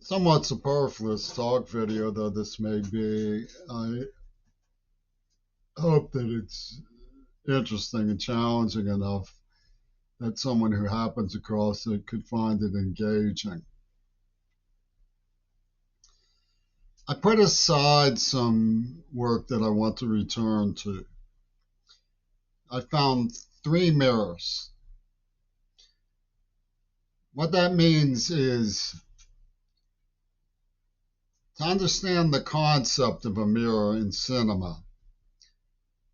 Somewhat superfluous talk video, though this may be. I hope that it's interesting and challenging enough that someone who happens across it could find it engaging. I put aside some work that I want to return to. I found 3 mirrors. What that means is to understand the concept of a mirror in cinema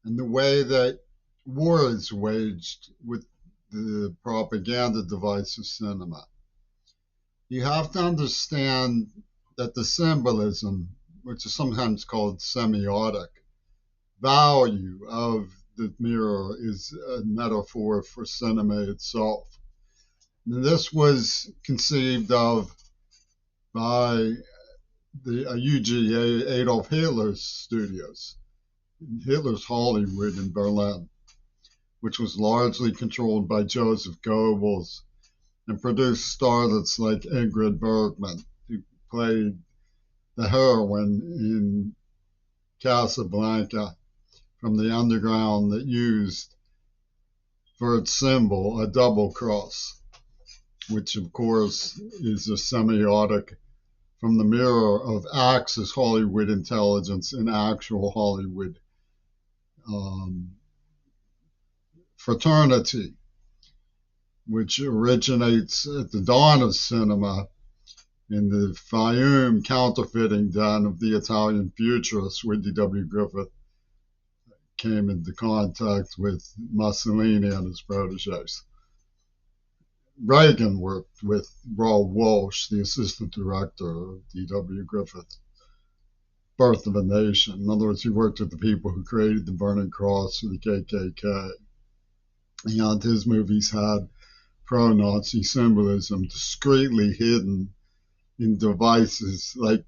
and the way that war is waged with the propaganda device of cinema. You have to understand that the symbolism, which is sometimes called semiotic, value of the mirror is a metaphor for cinema itself. And this was conceived of by the UG Adolf Hitler's studios, Hitler's Hollywood in Berlin, which was largely controlled by Joseph Goebbels and produced starlets like Ingrid Bergman, who played the heroine in Casablanca, from the underground, that used for its symbol a double cross, which of course is a semiotic from the mirror of Axis Hollywood intelligence and actual Hollywood fraternity, which originates at the dawn of cinema in the Fayum counterfeiting den of the Italian futurist, where D.W. Griffith came into contact with Mussolini and his proteges. Reagan worked with Raoul Walsh, the assistant director of D.W. Griffith, Birth of a Nation. In other words, he worked with the people who created the Burning Cross for the KKK. And his movies had pro-Nazi symbolism discreetly hidden in devices like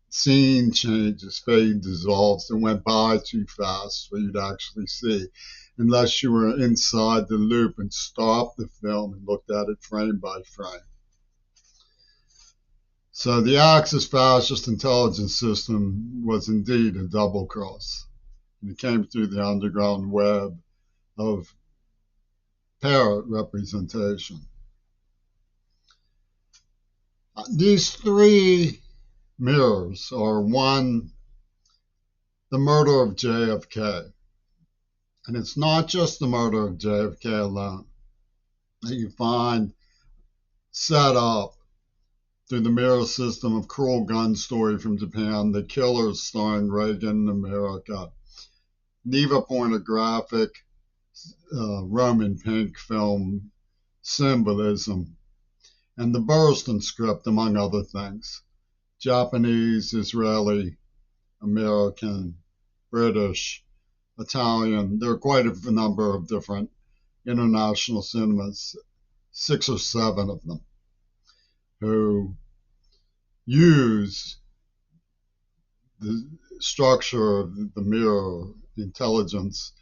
scene changes, fade dissolves, that went by too fast for you to actually see, unless you were inside the loop and stopped the film and looked at it frame by frame. So the Axis fascist intelligence system was indeed a double cross. And it came through the underground web of parrot representation. These 3 mirrors are: one, the murder of JFK. And it's not just the murder of JFK alone that you find set up through the mirror system of Cruel Gun Story from Japan, The Killers starring Reagan in America, Neva pornographic Roman pink film symbolism, and the Burston script, among other things. Japanese, Israeli, American, British, Italian. There are quite a number of different international cinemas, 6 or 7 of them, who use the structure of the mirror intelligence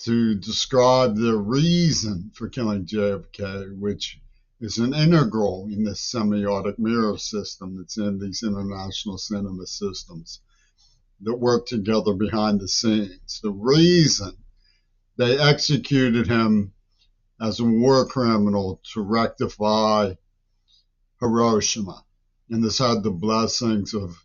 to describe the reason for killing JFK, which is an integral in this semiotic mirror system that's in these international cinema systems that work together behind the scenes. The reason they executed him as a war criminal to rectify Hiroshima. And this had the blessings of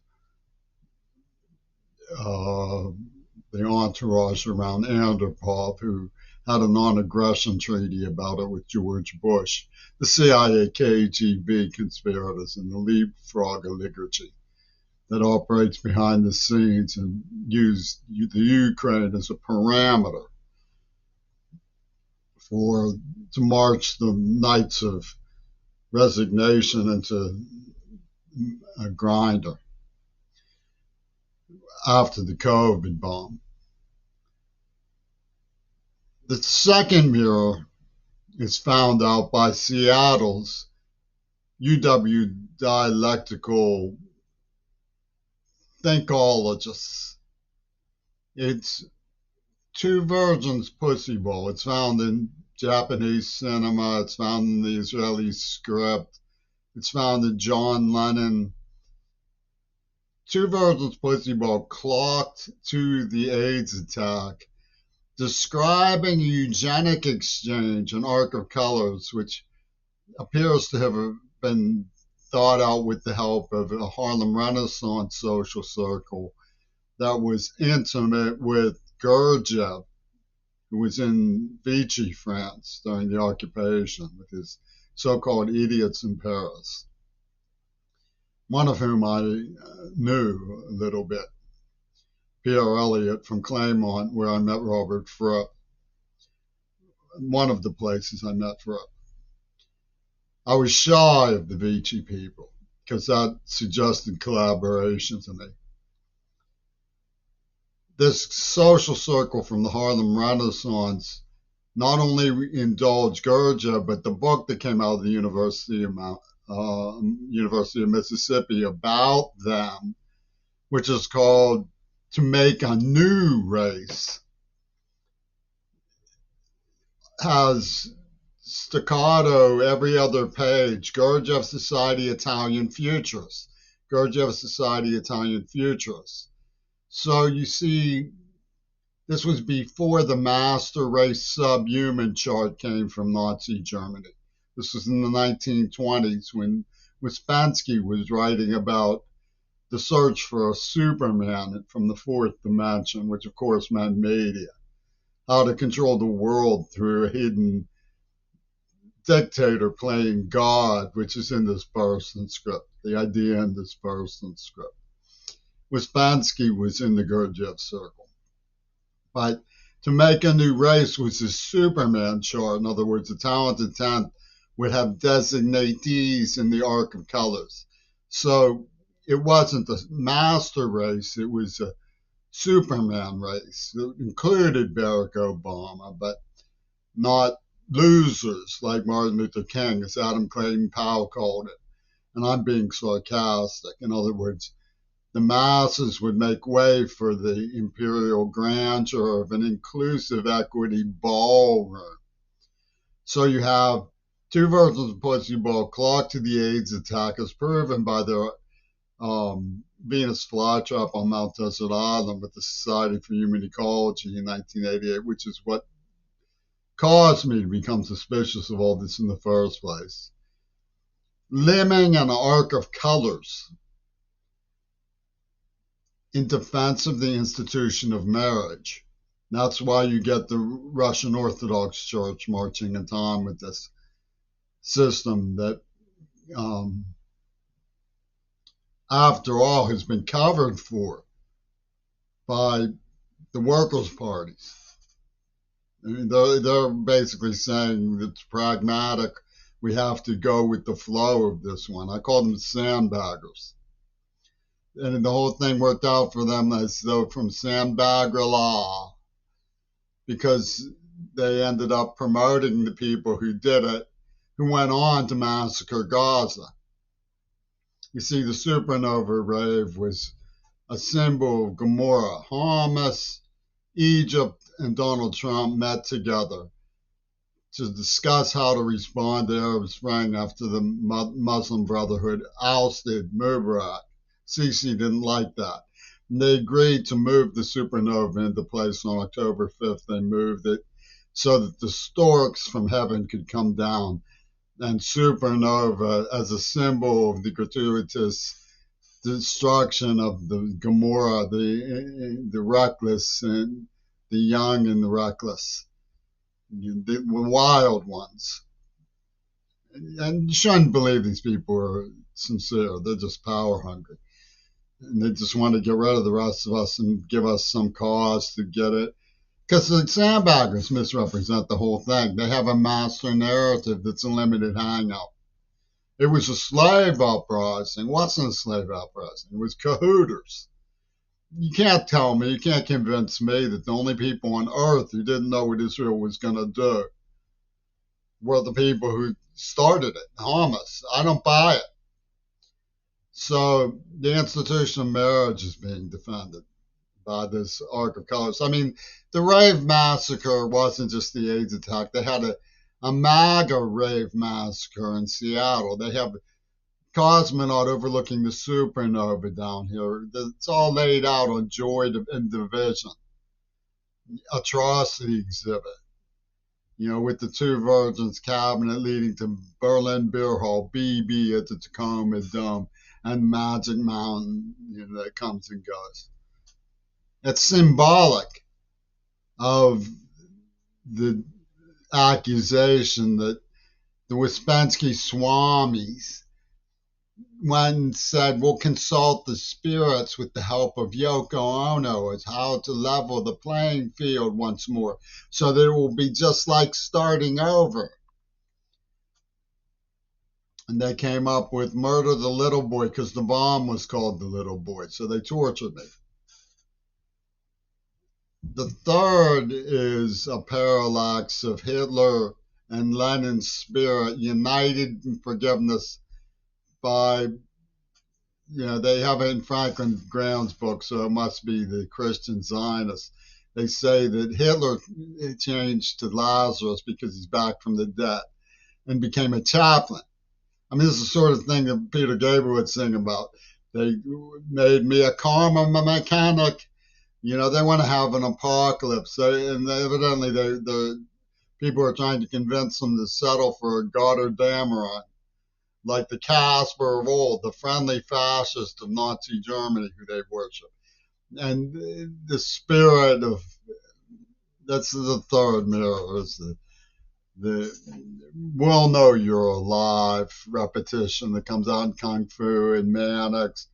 the entourage around Andropov, who had a non-aggression treaty about it with George Bush, the CIA KGB conspirators, and the leapfrog oligarchy that operates behind the scenes and used the Ukraine as a parameter to march the Knights of Resignation into a grinder after the COVID bomb. The second mirror is found out by Seattle's UW dialectical thinkologists. It's Two Virgins Pussy Bowl. It's found in Japanese cinema. It's found in the Israeli script. It's found in John Lennon. Two versions placebo clocked to the AIDS attack, describing a eugenic exchange, an arc of colors, which appears to have been thought out with the help of a Harlem Renaissance social circle that was intimate with Gurdjieff, who was in Vichy, France during the occupation with his so-called idiots in Paris, one of whom I knew a little bit, Pierre Elliott from Claremont, where I met Robert Fripp, one of the places I met Fripp. I was shy of the Vichy people because that suggested collaboration to me. This social circle from the Harlem Renaissance not only indulged Gurdjieff, but the book that came out of the University of Mississippi about them, which is called To Make a New Race, has staccato every other page. Gurdjieff Society Italian Futurists. Gurdjieff Society Italian Futurists. So you see, this was before the master race subhuman chart came from Nazi Germany. This was in the 1920s when Ouspensky was writing about the search for a Superman from the fourth dimension, which of course meant media. How to control the world through a hidden dictator playing God, which is in this person script, the idea in this person script. Ouspensky was in the Gurdjieff circle. But to make a new race was a Superman chart. In other words, the talented 10th would have designatees in the arc of colors. So it wasn't a master race, it was a Superman race. It included Barack Obama, but not losers like Martin Luther King, as Adam Clayton Powell called it. And I'm being sarcastic. In other words, the masses would make way for the imperial grandeur of an inclusive equity ballroom. So you have two versions of placebo clocked to the AIDS attack as proven by their Venus flytrap on Mount Desert Island with the Society for Human Ecology in 1988, which is what caused me to become suspicious of all this in the first place. Limning an arc of colors in defense of the institution of marriage. That's why you get the Russian Orthodox Church marching in time with this system that, after all, has been covered for by the workers' parties. I mean, they're basically saying it's pragmatic. We have to go with the flow of this one. I call them sandbaggers. And the whole thing worked out for them as though from Sandbagger-La, because they ended up promoting the people who did it, who went on to massacre Gaza. You see, the supernova rave was a symbol of Gomorrah. Hamas, Egypt, and Donald Trump met together to discuss how to respond to Arab Spring after the Muslim Brotherhood ousted Mubarak. Sisi didn't like that. And they agreed to move the supernova into place on October 5th. They moved it so that the storks from heaven could come down. And supernova as a symbol of the gratuitous destruction of the Gomorrah, the reckless and the young and the reckless, the wild ones. And you shouldn't believe these people are sincere. They're just power hungry. And they just want to get rid of the rest of us and give us some cause to get it. Because the sandbaggers misrepresent the whole thing. They have a master narrative that's a limited hangout. It was a slave uprising. It wasn't a slave uprising. It was cahooters. You can't tell me, you can't convince me that the only people on earth who didn't know what Israel was going to do were the people who started it, Hamas. I don't buy it. So the institution of marriage is being defended by this arc of colors. I mean, the rave massacre wasn't just the AIDS attack. They had a MAGA rave massacre in Seattle. They have cosmonaut overlooking the supernova down here. It's all laid out on Joy and Division. Atrocity exhibit, with the two virgins cabinet leading to Berlin Beer Hall, BB at the Tacoma Dome, and Magic Mountain, that comes and goes. It's symbolic of the accusation that the Ouspensky Swamis went and said, we'll consult the spirits with the help of Yoko Ono as how to level the playing field once more so that it will be just like starting over. And they came up with murder the little boy because the bomb was called the little boy. So they tortured me. The third is a parallax of Hitler and Lenin's spirit united in forgiveness by, they have it in Franklin Graham's book, so it must be the Christian Zionists. They say that Hitler changed to Lazarus because he's back from the dead and became a chaplain. I mean, this is the sort of thing that Peter Gabriel would sing about. They made me a karma mechanic. They want to have an apocalypse. And evidently, the people are trying to convince them to settle for Gotterdammerung, like the Casper of old, the friendly fascist of Nazi Germany who they worship. And the spirit of, that's the third mirror, is the we'll know you're alive repetition that comes out in Kung Fu and Mannix.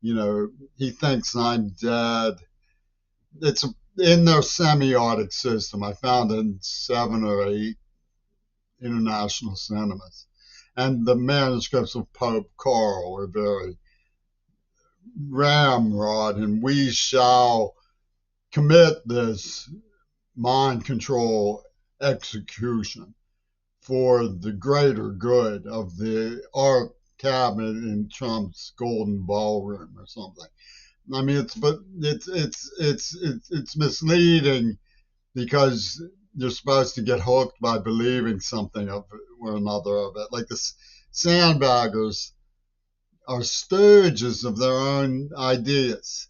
He thinks I'm dead. It's in their semiotic system. I found it in 7 or 8 international cinemas. And the manuscripts of Pope Karl are very ramrod, and we shall commit this mind control execution for the greater good of our cabinet in Trump's golden ballroom or something. I mean, it's misleading because you're supposed to get hooked by believing something of or another of it. Like the sandbaggers are stooges of their own ideas.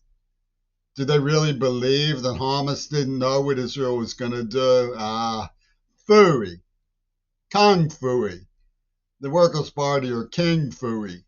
Did they really believe that Hamas didn't know what Israel was going to do? Phooey, Kung Phooey. The Workers' Party or King Phooey.